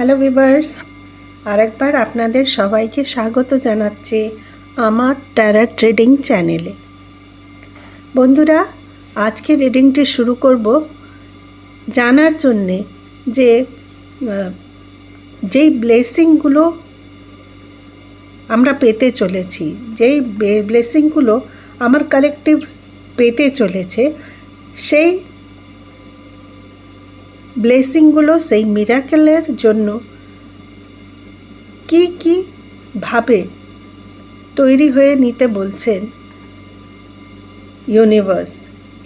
Hello viewers, আরেকবার আপনাদের সবাইকে স্বাগত জানাচ্ছি আমার ট্যারো ট্রেডিং চ্যানেলে। বন্ধুরা, আজকে রিডিংটি শুরু করব জানার জন্যে যে যেই ব্লেসিংগুলো আমরা পেতে চলেছি, যেই ব্লেসিংগুলো আমার কালেকটিভ পেতে চলেছে, সেই ব্লেসিংগুলো, সেই মিরাকেলের জন্য কি কি ভাবে তৈরি হয়ে নিতে বলছেন ইউনিভার্স,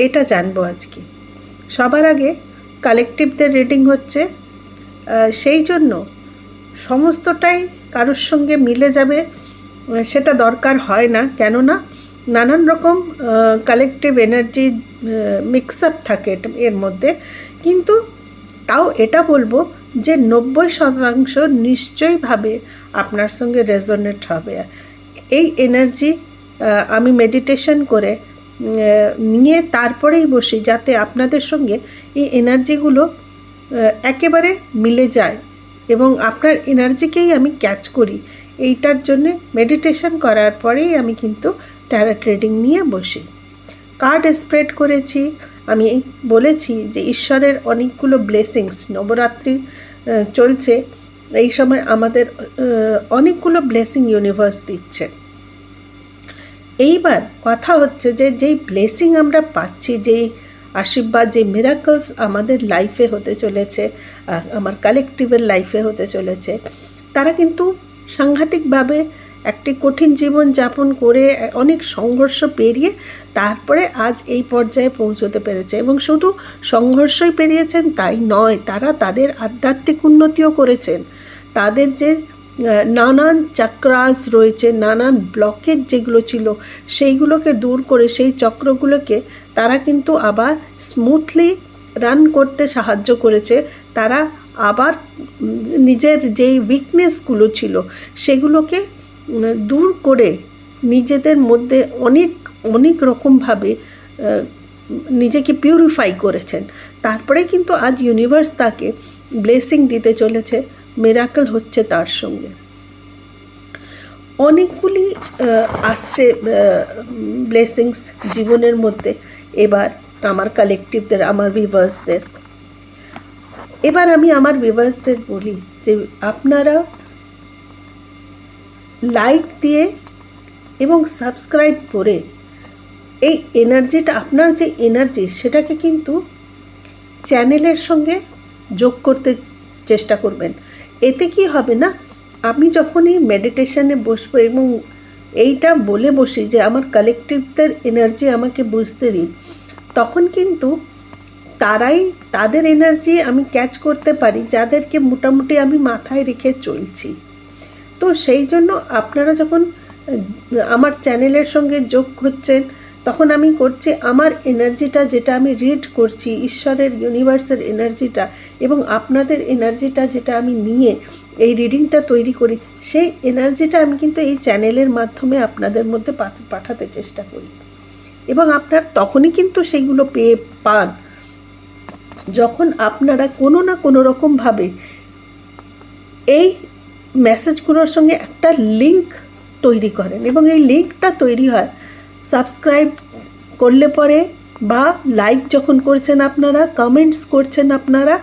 এটা জানবো আজকে। সবার আগে কালেকটিভদের রিডিং হচ্ছে, সেই জন্য সমস্তটাই কারোর সঙ্গে মিলে যাবে সেটা দরকার হয় না, কেননা নানান রকম কালেকটিভ এনার্জি মিক্স আপ থাকে এর মধ্যে। কিন্তু তাও এটা বলবো যে 90% নিশ্চয়ইভাবে আপনার সঙ্গে রেজোনেট হবে। এই এনার্জি আমি মেডিটেশন করে নিয়ে তারপরেই বসি, যাতে আপনাদের সঙ্গে এই এনার্জিগুলো একেবারে মিলে যায় এবং আপনার এনার্জিকেই আমি ক্যাচ করি। এইটার জন্যে মেডিটেশন করার পরেই আমি কিন্তু ট্যারো ট্রেডিং নিয়ে বসি। কার্ড স্প্রেড করেছি, আমি বলেছি যে ঈশ্বরের অনেকগুলো ব্লেসিংস, নবরাত্রি চলছে, এই সময় আমাদের অনেকগুলো ব্লেসিং ইউনিভার্স দিচ্ছে। এইবার কথা হচ্ছে যে যেই ব্লেসিং আমরা পাচ্ছি, যেই আশীর্বাদ, যে মিরাকলস আমাদের লাইফে হতে চলেছে, আমার কালেকটিভের লাইফে হতে চলেছে, তারা কিন্তু সাংঘাতিকভাবে একটি কঠিন জীবন যাপন করে অনেক সংঘর্ষ পেরিয়ে তারপরে আজ এই পর্যায়ে পৌঁছতে পেরেছে। এবং শুধু সংঘর্ষই পেরিয়েছেন তাই নয়, তারা তাদের আধ্যাত্মিক উন্নতিও করেছেন। তাদের যে নানান চক্রাস রয়েছে, নানান ব্লকেজ যেগুলো ছিল, সেইগুলোকে দূর করে সেই চক্রগুলোকে তারা কিন্তু আবার স্মুথলি রান করতে সাহায্য করেছে। তারা আবার নিজের যেই উইকনেসগুলো ছিল সেগুলোকে দূর করে নিজেদের মধ্যে অনেক রকমভাবে নিজেকে পিউরিফাই করেছেন। তারপরে কিন্তু আজ ইউনিভার্স তাকে ব্লেসিং দিতে চলেছে, মিরাকল হচ্ছে তার সঙ্গে। অনেকগুলি আসছে ব্লেসিংস জীবনের মধ্যে এবার আমার কালেকটিভদের, আমার ভিউয়ার্সদের। এবার আমি আমার ভিউয়ার্সদের বলি যে আপনারা লাইক দিয়ে এবং সাবস্ক্রাইব করে এই এনার্জিটা, আপনার যে এনার্জি, সেটাকে কিন্তু চ্যানেলের সঙ্গে যোগ করতে চেষ্টা করবেন। এতে কি হবে না, আমি যখনই মেডিটেশনে বসবো এবং এইটা বলে বসি যে আমার কালেকটিভদের এনার্জি আমাকে বুঝতে দিন, তখন কিন্তু তাদের এনার্জি আমি ক্যাচ করতে পারি, যাদেরকে মোটামুটি আমি মাথায় রেখে চলছি। তো সেই জন্য আপনারা যখন আমার চ্যানেলের সঙ্গে যোগ হচ্ছেন, তখন আমি করছি আমার এনার্জিটা, যেটা আমি রিড করছি, ঈশ্বরের, ইউনিভার্সের এনার্জিটা এবং আপনাদের এনার্জিটা যেটা আমি নিয়ে এই রিডিংটা তৈরি করি, সেই এনার্জিটা আমি কিন্তু এই চ্যানেলের মাধ্যমে আপনাদের মধ্যে পাঠাতে চেষ্টা করি। এবং আপনার তখনই কিন্তু সেইগুলো পেয়ে পান যখন আপনারা কোনো না কোনো রকমভাবে এই মেসেজগুলোর সঙ্গে একটা লিঙ্ক তৈরি করেন। এবং এই লিঙ্কটা তৈরি হয় সাবস্ক্রাইব করলে পরে, বা লাইক যখন করছেন আপনারা, কমেন্টস করছেন আপনারা।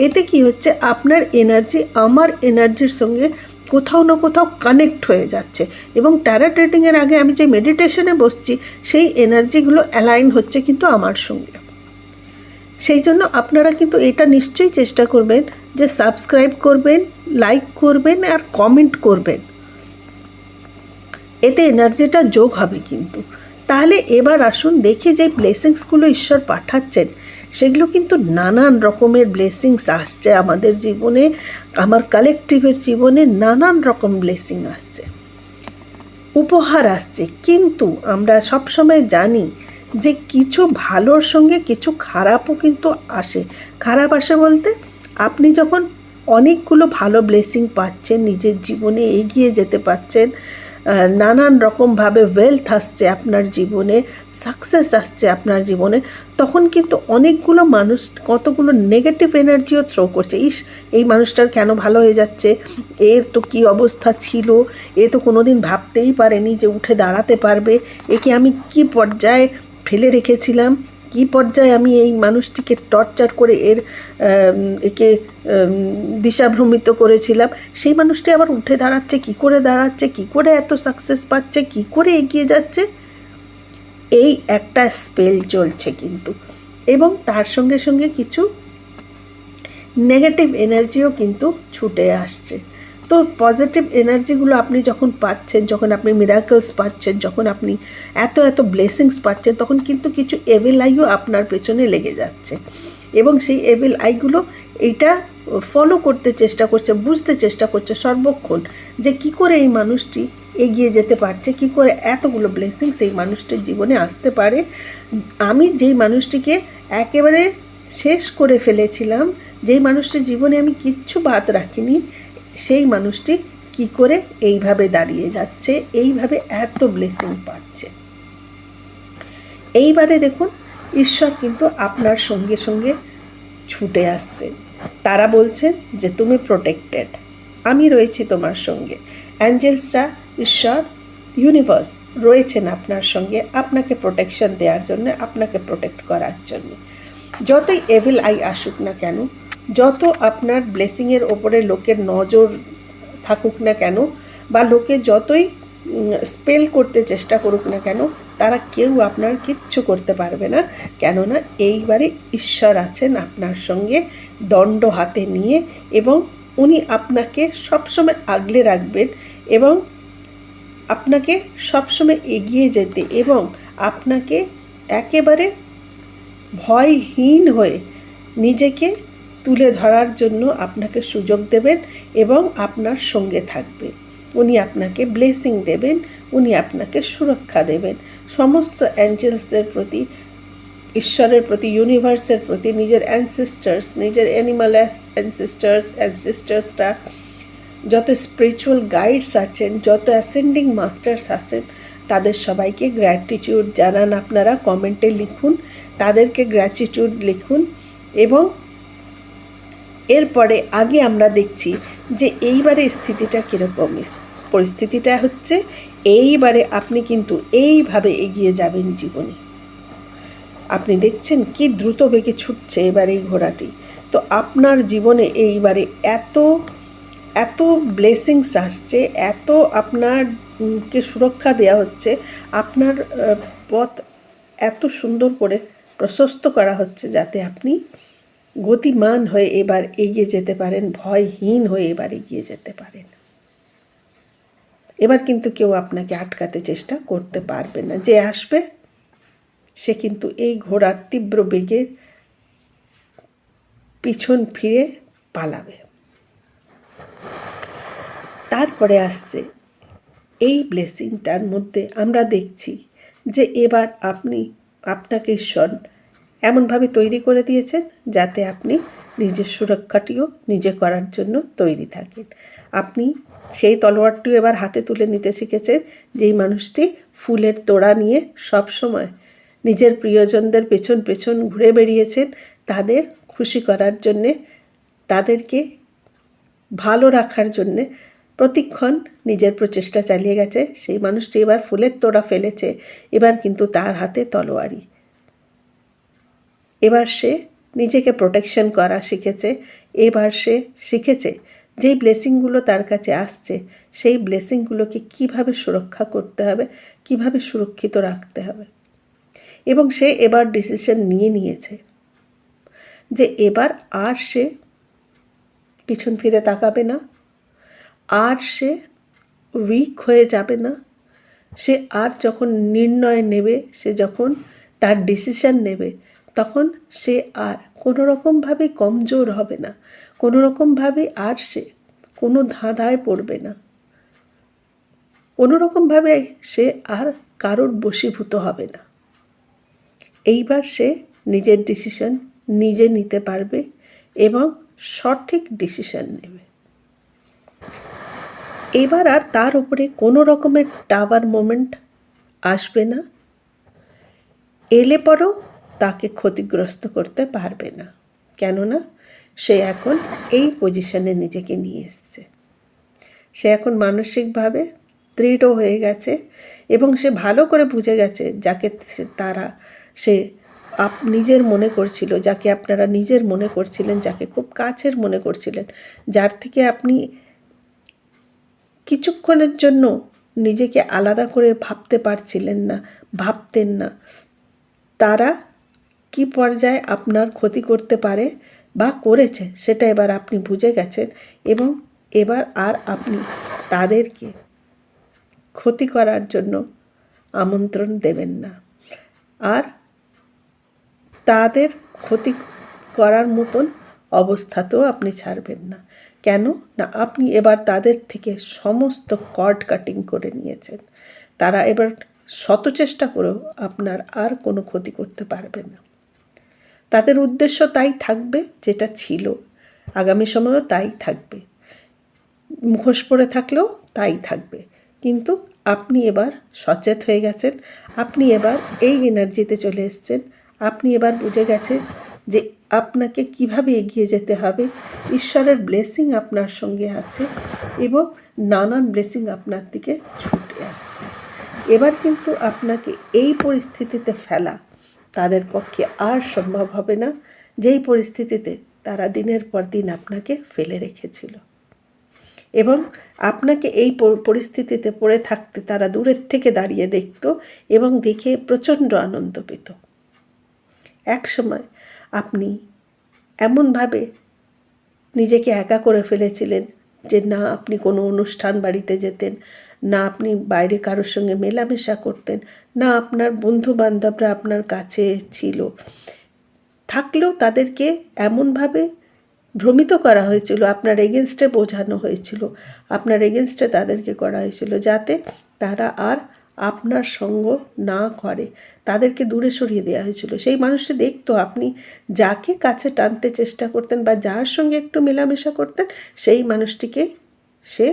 এতে কি হচ্ছে, আপনার এনার্জি আমার এনার্জির সঙ্গে কোথাও না কোথাও কানেক্ট হয়ে যাচ্ছে এবং ট্যারো ট্রেডিংয়ের আগে আমি যে মেডিটেশনে বসছি, সেই এনার্জিগুলো অ্যালাইন হচ্ছে কিন্তু আমার সঙ্গে। সেই জন্য আপনারা কিন্তু এটা নিশ্চয়ই চেষ্টা করবেন যে সাবস্ক্রাইব করবেন, লাইক করবেন আর কমেন্ট করবেন। এতে এনার্জিটা যোগ হবে কিন্তু। তাহলে এবার আসুন দেখি যে ব্লেসিংসগুলো ঈশ্বর পাঠাচ্ছেন, সেগুলো কিন্তু নানান রকমের ব্লেসিংস আসছে আমাদের জীবনে, আমার কালেকটিভের জীবনে নানান রকম ব্লেসিং আসছে, উপহার আসছে। কিন্তু আমরা সবসময় জানি যে কিছু ভালোর সঙ্গে কিছু খারাপও কিন্তু আসে। খারাপ আসে বলতে, আপনি যখন অনেকগুলো ভালো ব্লেসিং পাচ্ছেন, নিজের জীবনে এগিয়ে যেতে পারছেন, নানান রকমভাবে ওয়েলথ আসছে আপনার জীবনে, সাকসেস আসছে আপনার জীবনে, তখন কিন্তু অনেকগুলো মানুষ কতগুলো নেগেটিভ এনার্জিও থ্রো করছে। এই মানুষটার কেন ভালো হয়ে যাচ্ছে, এর তো কী অবস্থা ছিল, এ তো কোনো দিন ভাবতেই পারেনি যে উঠে দাঁড়াতে পারবে, একে আমি কী পর্যায়ে ফেলে রেখেছিলাম, কী পর্যায়ে আমি এই মানুষটিকে টর্চার করে একে দিশাভ্রমিত করেছিলাম, সেই মানুষটি আবার উঠে দাঁড়াচ্ছে, কী করে দাঁড়াচ্ছে, কী করে এত সাকসেস পাচ্ছে, কী করে এগিয়ে যাচ্ছে। এই একটা স্পেল চলছে কিন্তু, এবং তার সঙ্গে সঙ্গে কিছু নেগেটিভ এনার্জিও কিন্তু ছুটে আসছে। তো পজিটিভ এনার্জিগুলো আপনি যখন পাচ্ছেন, যখন আপনি মিরাকলস পাচ্ছেন, যখন আপনি এত এত ব্লেসিংস পাচ্ছেন, তখন কিন্তু কিছু এভিল আইও আপনার পেছনে লেগে যাচ্ছে, এবং সেই এভিল আইগুলো এইটা ফলো করতে চেষ্টা করছে, বুঝতে চেষ্টা করছে সর্বক্ষণ যে কী করে এই মানুষটি এগিয়ে যেতে পারছে, কী করে এতগুলো ব্লেসিংস এই মানুষটির জীবনে আসতে পারে। আমি যেই মানুষটিকে একেবারে শেষ করে ফেলেছিলাম, যেই মানুষটির জীবনে আমি কিচ্ছু বাদ রাখিনি, সেই মানুষটি কি করে এইভাবে দাঁড়িয়ে যাচ্ছে, এইভাবে এত ব্লেসিং পাচ্ছে। এইবারে দেখুন, ঈশ্বর কিন্তু আপনার সঙ্গে সঙ্গে ছুটে আসছেন। তারা বলছেন যে তুমি প্রোটেক্টেড, আমি রয়েছি তোমার সঙ্গে। অ্যাঞ্জেলসরা, ঈশ্বর, ইউনিভার্স রয়েছেন আপনার সঙ্গে, আপনাকে প্রোটেকশন দেওয়ার জন্য, আপনাকে প্রোটেক্ট করার জন্য। যতই এভিল আই আসুক না কেন, যত আপনার ব্লেসিংয়ের ওপরে লোকের নজর থাকুক না কেন, বা লোকে যতই স্পেল করতে চেষ্টা করুক না কেন, তারা কেউ আপনার কিচ্ছু করতে পারবে না। কেননা এইবারে ঈশ্বর আছেন আপনার সঙ্গে দণ্ড হাতে নিয়ে, এবং উনি আপনাকে সবসময় আগলে রাখবেন, এবং আপনাকে সবসময় এগিয়ে যেতে, এবং আপনাকে একেবারে ভয়হীন হয়ে নিজেকে তুলে ধরার জন্য আপনাকে সুযোগ দেবেন, এবং আপনার সঙ্গে থাকবেন। উনি আপনাকে ব্লেসিং দেবেন, উনি আপনাকে সুরক্ষা দেবেন। সমস্ত অ্যাঞ্জেলসদের প্রতি, ঈশ্বরের প্রতি, ইউনিভার্সের প্রতি, নিজের অ্যানসেস্টার্স, নিজের অ্যানিমাল অ্যানসেস্টার্সরা, যত স্পিরিচুয়াল গাইডস আছেন, যত অ্যাসেন্ডিং মাস্টার্স আছেন, তাদের সবাইকে গ্র্যাটিটিউড জানান। আপনারা কমেন্টে লিখুন, তাদেরকে গ্র্যাটিটিউড লিখুন। এবং এরপরে আগে আমরা দেখছি যে এইবারে স্থিতিটা কীরকম। পরিস্থিতিটা হচ্ছে, এইবারে আপনি কিন্তু এইভাবে এগিয়ে যাবেন জীবনে। আপনি দেখছেন কি দ্রুত বেগে ছুটছে এবার এই ঘোড়াটি। তো আপনার জীবনে এইবারে এত এত ব্লেসিংস আসছে, এত আপনারকে সুরক্ষা দেওয়া হচ্ছে, আপনার পথ এত সুন্দর করে প্রশস্ত করা হচ্ছে, যাতে আপনি গতিমান হয়ে এবার এগিয়ে যেতে পারেন, ভয়হীন হয়ে এবার এগিয়ে যেতে পারেন। এবার কিন্তু কেউ আপনাকে আটকাতে চেষ্টা করতে পারবে না। যে আসবে সে কিন্তু এই ঘোড়ার তীব্র বেগের পিছন ফিরে পালাবে। তারপরে আসছে এই ব্লেসিংটার মধ্যে আমরা দেখছি যে এবার আপনাকে ঈশ্বর এমনভাবে তৈরি করে দিয়েছেন যাতে আপনি নিজের সুরক্ষাটিও নিজে করার জন্য তৈরি থাকেন। আপনি সেই তলোয়ারটিও এবার হাতে তুলে নিতে শিখেছেন, যেই মানুষটি ফুলের তোড়া নিয়ে সব সময় নিজের প্রিয়জনদের পেছন পেছন ঘুরে বেরিয়েছেন, তাদের খুশি করার জন্যে, তাদেরকে ভালো রাখার জন্যে প্রতিক্ষণ নিজের প্রচেষ্টা চালিয়ে গেছে। সেই মানুষটি এবার ফুলের তোড়া ফেলেছে, এবার কিন্তু তার হাতে তলোয়ারি। এবার সে নিজেকে প্রোটেকশন করা শিখেছে। এবার সে শিখেছে যেই ব্লেসিংগুলো তার কাছে আসছে, সেই ব্লেসিংগুলোকে কিভাবে সুরক্ষা করতে হবে, কিভাবে সুরক্ষিত রাখতে হবে। এবং সে এবার ডিসিশন নিয়েছে যে এবার আর সে পিছন ফিরে তাকাবে না, আর সে উইক হয়ে যাবে না। সে আর যখন নির্ণয় নেবে, সে যখন তার ডিসিশন নেবে, তখন সে আর কোনো রকমভাবে কমজোর হবে না, কোনো রকমভাবে আর সে কোনো ধাঁধায় পড়বে না, কোনো রকমভাবে সে আর কারোর বশীভূত হবে না। এইবার সে নিজের ডিসিশন নিজে নিতে পারবে এবং সঠিক ডিসিশন নেবে। এবার আর তার উপরে কোনো রকমের টাওয়ার মোমেন্ট আসবে না, এলে পরও তাকে ক্ষতিগ্রস্ত করতে পারবে না। কেননা সে এখন এই পজিশনে নিজেকে নিয়ে এসছে। সে এখন মানসিকভাবে দৃঢ় হয়ে গেছে এবং সে ভালো করে বুঝে গেছে যাকে সে নিজের মনে করছিল, যাকে আপনারা নিজের মনে করছিলেন, যাকে খুব কাছের মনে করছিলেন, যার থেকে আপনি কিছুক্ষণের জন্য নিজেকে আলাদা করে ভাবতে পারছিলেন না, ভাবতেন না, তারা কি পর্যায়ে আপনার ক্ষতি করতে পারে বা করেছে সেটা এবার আপনি বুঝে গেছেন এবং এবার আর আপনি তাদেরকে ক্ষতি করার জন্য আমন্ত্রণ দেবেন না, আর তাদের ক্ষতি করার মতন অবস্থাতেও আপনি ছাড়বেন না। কেন না, আপনি এবার তাদের থেকে সমস্ত কর্ড কাটিং করে নিয়েছেন। তারা এবার শত চেষ্টা করেও আপনার আর কোনো ক্ষতি করতে পারবে না। তাদের উদ্দেশ্য তাই থাকবে যেটা ছিল, আগামী সময়েও তাই থাকবে, মুখোশ পরে থাকলেও তাই থাকবে। কিন্তু আপনি এবার সচেত হয়ে গেছেন, আপনি এবার এই এনার্জিতে চলে এসেছেন, আপনি এবার বুঝে গেছেন যে আপনাকে কিভাবে এগিয়ে যেতে হবে। ঈশ্বরের ব্লেসিং আপনার সঙ্গে আছে এবং নানান ব্লেসিং আপনার দিকে ছুটে আসছে। এবার কিন্তু আপনাকে এই পরিস্থিতিতে ফেলা তাদের পক্ষে আর সম্ভব হবে না, যেই পরিস্থিতিতে তারা দিনের পর দিন আপনাকে ফেলে রেখেছিল। এবং আপনাকে এই পরিস্থিতিতে পড়ে থাকতে তারা দূরের থেকে দাঁড়িয়ে দেখত এবং দেখে প্রচণ্ড আনন্দ পেত। এক সময় আপনি এমনভাবে নিজেকে একা করে ফেলেছিলেন যে না আপনি কোনো অনুষ্ঠান বাড়িতে যেতেন না, আপনি বাইরে কারোর সঙ্গে মেলামেশা করতেন না, আপনার বন্ধু বান্ধবরা আপনার কাছে ছিল, থাকলেও তাদেরকে এমনভাবে ভ্রমিত করা হয়েছিল, আপনার এগেনস্টে বোঝানো হয়েছিল, আপনার এগেনস্টে তাদেরকে করা হয়েছিল যাতে তারা আর আপনার সঙ্গ না করে, তাদেরকে দূরে সরিয়ে দেওয়া হয়েছিল। সেই মানুষটি দেখতো আপনি যাকে কাছে টানতে চেষ্টা করতেন বা যার সঙ্গে একটু মেলামেশা করতেন সেই মানুষটিকে সে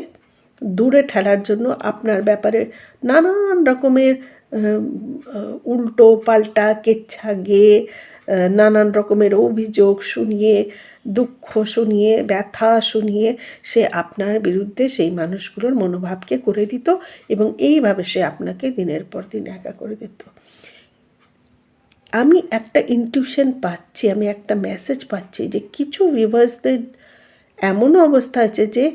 দূরে ঠেলার জন্য আপনার ব্যাপারে নানান রকমের উল্টো পাল্টা কেচ্ছা গেয়ে নানান রকমের অভিযোগ শুনিয়ে, দুঃখ শুনিয়ে, ব্যথা শুনিয়ে সে আপনার বিরুদ্ধে সেই মানুষগুলোর মনোভাবকে করে দিত এবং এইভাবে সে আপনাকে দিনের পর দিন একা করে দিত। আমি একটা ইনটিউশন পাচ্ছি, আমি একটা মেসেজ পাচ্ছি যে কিছু ভিউয়ার্সদের এমনও অবস্থা হয়েছে যে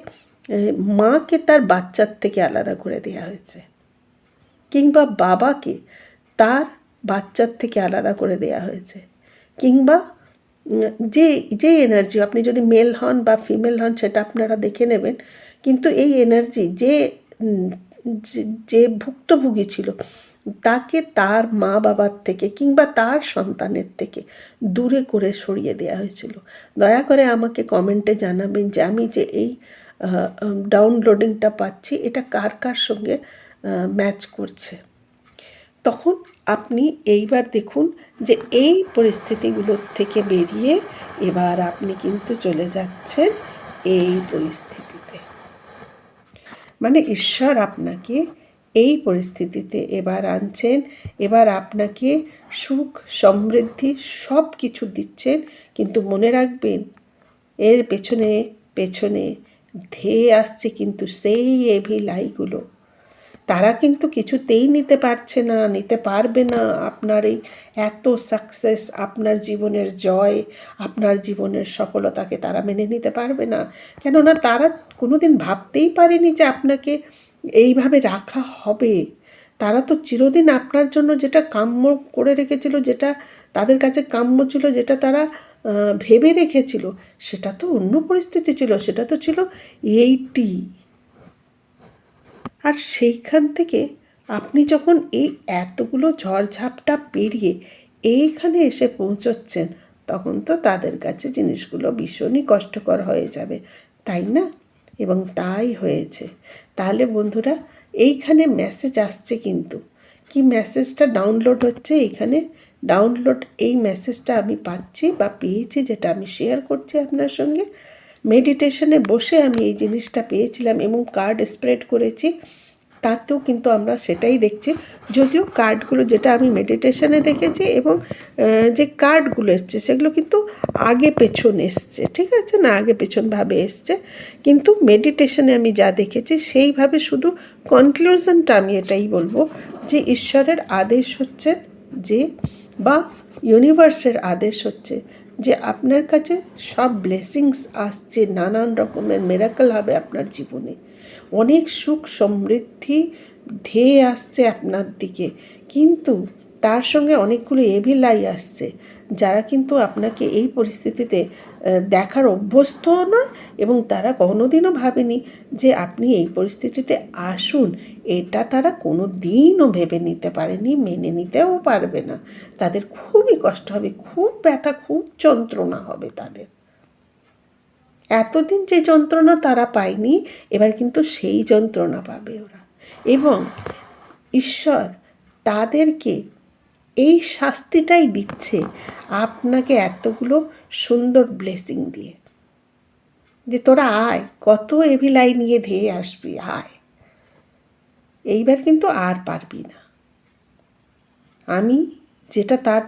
মাকে তার বাচ্চার থেকে আলাদা করে দেওয়া হয়েছে, কিংবা বাবাকে তার বাচ্চার থেকে আলাদা করে দেওয়া হয়েছে, কিংবা যে এনার্জি, আপনি যদি মেল হন বা ফিমেল হন সেটা আপনারা দেখে নেবেন, কিন্তু এই এনার্জি যে ভুক্তভোগী ছিল তাকে তার মা বাবার থেকে কিংবা তার সন্তানের থেকে দূরে করে সরিয়ে দেওয়া হয়েছিল। দয়া করে আমাকে কমেন্টে জানাবেন যে আমি যে এই ডাউনলোডিংটা পাচ্ছি এটা কার কার সঙ্গে ম্যাচ করছে। তখন আপনি এইবার দেখুন যে এই পরিস্থিতিগুলোর থেকে বেরিয়ে এবার আপনি কিন্তু চলে যাচ্ছেন এই পরিস্থিতিতে, মানে ঈশ্বর আপনাকে এই পরিস্থিতিতে এবার আনছেন, এবার আপনাকে সুখ সমৃদ্ধি সব কিছু দিচ্ছেন। কিন্তু মনে রাখবেন এর পেছনে পেছনে ধেয়ে আসছে কিন্তু সেই এভিল আইগুলো, তারা কিন্তু কিছুতেই নিতে পারছে না, নিতে পারবে না আপনার এই এত সাকসেস, আপনার জীবনের জয়, আপনার জীবনের সফলতাকে তারা মেনে নিতে পারবে না। কেননা তারা কোনোদিন ভাবতেই পারেনি যে আপনাকে এইভাবে রাখা হবে। তারা তো চিরদিন আপনার জন্য যেটা কাম্য করে রেখেছিল, যেটা তাদের কাছে কাম্য ছিল, যেটা তারা ভেবে রেখেছিল, সেটা তো অন্য পরিস্থিতি ছিল, সেটা তো ছিল এইটি। আর সেইখান থেকে আপনি যখন এই এতগুলো ঝড়ঝাপটা পেরিয়ে এইখানে এসে পৌঁছচ্ছেন তখন তো তাদের কাছে জিনিসগুলো ভীষণই কষ্টকর হয়ে যাবে, তাই না? এবং তাই হয়েছে। তাহলে বন্ধুরা এইখানে মেসেজ আসছে, কিন্তু কি মেসেজটা ডাউনলোড হচ্ছে এইখানে ডাউনলোড, এই মেসেজটা আমি পাচ্ছি বা পেয়েছি, যেটা আমি শেয়ার করছি আপনার সঙ্গে। মেডিটেশনে বসে আমি এই জিনিসটা পেয়েছিলাম এবং কার্ড স্প্রেড করেছি, তাতেও কিন্তু আমরা সেটাই দেখছি। যদিও কার্ডগুলো যেটা আমি মেডিটেশনে দেখেছি এবং যে কার্ডগুলো এসছে সেগুলো কিন্তু আগে পেছন এসছে, ঠিক আছে না, আগে পেছনভাবে এসছে, কিন্তু মেডিটেশনে আমি যা দেখেছি সেইভাবে শুধু কনক্লুশনটা আমি এটাই বলবো যে ঈশ্বরের আদেশ হচ্ছে যে, বা ইউনিভার্সের আদেশ হচ্ছে যে আপনার কাছে সব ব্লেসিংস আসছে, নানান রকমের মিরাকল হবে আপনার জীবনে, অনেক সুখ সমৃদ্ধি ধেয়ে আসছে আপনার দিকে, কিন্তু তার সঙ্গে অনেকগুলো এভিল আই আসছে যারা কিন্তু আপনাকে এই পরিস্থিতিতে দেখার অভ্যস্তও নয় এবং তারা কোনোদিনও ভাবেনি যে আপনি এই পরিস্থিতিতে আসুন, এটা তারা কোনো দিনও ভেবে নিতে পারেনি, মেনে নিতেও পারবে না। তাদের খুবই কষ্ট হবে, খুব ব্যথা, খুব যন্ত্রণা হবে তাদের। এতদিন যে যন্ত্রণা তারা পায়নি, এবার কিন্তু সেই যন্ত্রণা পাবে ওরা, এবং ঈশ্বর তাদেরকে এই শাস্তিটাই দিচ্ছে আপনাকে এতগুলো সুন্দর ব্লেসিং দিয়ে, যে তোরা আয়, কত এভিলাই নিয়ে ধেয়ে আসবি, আয়, এইবার কিন্তু আর পারবি না, আমি যেটা তার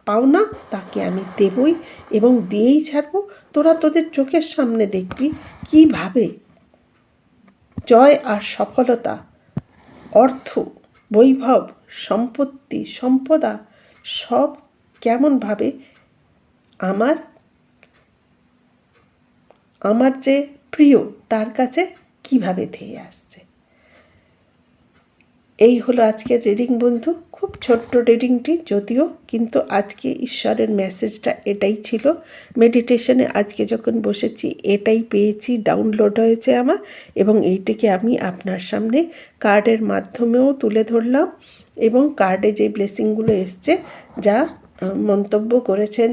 পাওনা তাকে আমি দেবই এবং দিয়েই ছাড়বো। তোরা তোদের চোখের সামনে দেখবি কীভাবে জয় আর সফলতা, অর্থ, বৈভব, সম্পত্তি, সম্পদা সব কেমনভাবে আমার যে প্রিয় তার কাছে কিভাবে ধেয়ে আসছে। এই হলো আজকের রিডিং বন্ধু, খুব ছোট্ট রিডিংটি যদিও, কিন্তু আজকে ঈশ্বরের মেসেজটা এটাই ছিল। মেডিটেশনে আজকে যখন বসেছি এটাই পেয়েছি, ডাউনলোড হয়েছে আমার, এবং এইটিকে আমি আপনার সামনে কার্ডের মাধ্যমেও তুলে ধরলাম, এবং কার্ডে যে ব্লেসিংগুলো এসছে, যা মন্তব্য করেছেন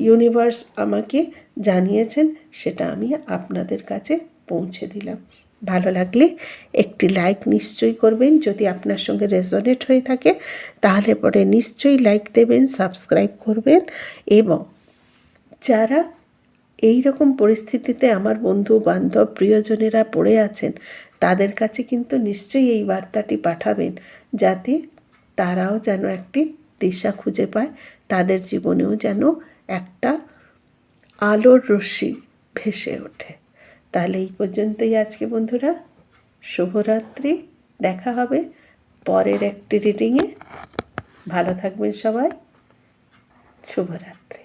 ইউনিভার্স আমাকে জানিয়েছেন, সেটা আমি আপনাদের কাছে পৌঁছে দিলাম। ভালো লাগলে একটি লাইক নিশ্চয়ই করবেন, যদি আপনার সঙ্গে রেজোনেট হয়ে থাকে তাহলে পরে নিশ্চয়ই লাইক দেবেন, সাবস্ক্রাইব করবেন, এবং যারা এই রকম পরিস্থিতিতে আমার বন্ধু বান্ধব প্রিয়জনেরা পড়ে আছেন তাদের কাছে কিন্তু নিশ্চয়ই এই বার্তাটি পাঠাবেন, যাতে তারাও যেন একটি দিশা খুঁজে পায়, তাদের জীবনেও যেন একটা আলোর রশ্মি ভেসে ওঠে। তাহলে এই পর্যন্তই আজকে বন্ধুরা, শুভরাত্রি, দেখা হবে পরের একটি রিডিংয়ে। ভালো থাকবেন সবাই, শুভরাত্রি।